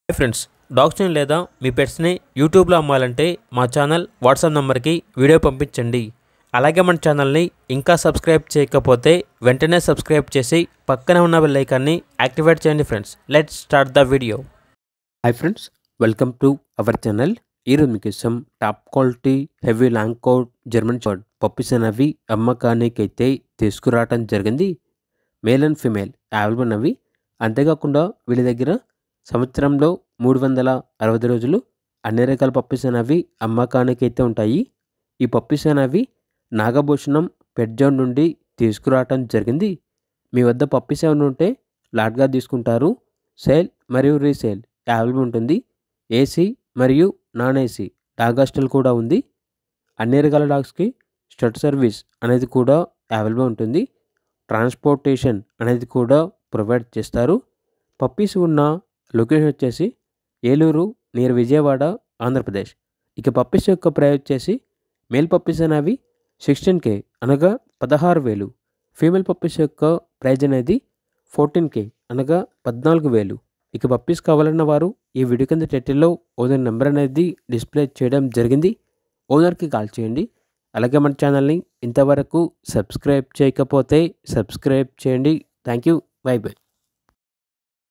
Hi friends, డాగ్స్ని లేదా మీ పెట్స్ని యూట్యూబ్లో అమ్మాలంటే మా ఛానల్ వాట్సాప్ నెంబర్కి వీడియో పంపించండి. అలాగే మన ఛానల్ని ఇంకా సబ్స్క్రైబ్ చేయకపోతే వెంటనే సబ్స్క్రైబ్ చేసి పక్కనే ఉన్న బెల్ ఐకాన్ని యాక్టివేట్ చేయండి. Friends, let's start the video. Hi friends, welcome to our channel. ఈరోజు మీకోసం top quality heavy long coat German shepherd puppies అనేవి అమ్మకానికి అయితే తీసుకురావడం జరిగింది. మేల్ అండ్ ఫీమేల్ అవైలబుల్ అవి. అంతేకాకుండా వీళ్ళ దగ్గర సంవత్సరంలో 365 రోజులు అన్ని రకాల పప్పీస్ అనేవి అమ్మకానికి అయితే ఉంటాయి. ఈ పప్పీస్ అనేవి నాగభూషణం పెట్ జోన్ నుండి తీసుకురావటం జరిగింది. మీ వద్ద పప్పీస్ ఏమైనా ఉంటే లాట్గా తీసుకుంటారు. సేల్ మరియు రీసేల్ అవైలబుల్ ఉంటుంది. ఏసీ మరియు నాన్ ఏసీ డాగ్ హాస్టల్ కూడా ఉంది. అన్ని రకాల డాగ్స్కి స్టడ్ సర్వీస్ అనేది కూడా అవైలబుల్ ఉంటుంది. ట్రాన్స్పోర్టేషన్ అనేది కూడా ప్రొవైడ్ చేస్తారు. పప్పీస్ ఉన్న లొకేషన్ వచ్చేసి ఏలూరు నియర్ విజయవాడ, ఆంధ్రప్రదేశ్. ఇక పప్పీస్ యొక్క ప్రైస్ వచ్చేసి మేల్ పప్పీస్ అనేవి 16K అనగా 16,000. ఫీమేల్ పప్పీస్ యొక్క ప్రైజ్ అనేది 14K అనగా 14,000. ఇక పప్పీస్ కావాలన్న వారు ఈ వీడియో కింద టైటిల్లో ఓనర్ నెంబర్ అనేది డిస్ప్లే చేయడం జరిగింది. ఓనర్కి కాల్ చేయండి. అలాగే మన ఛానల్ని ఇంతవరకు సబ్స్క్రైబ్ చేయకపోతే సబ్స్క్రైబ్ చేయండి. Thank you. By by.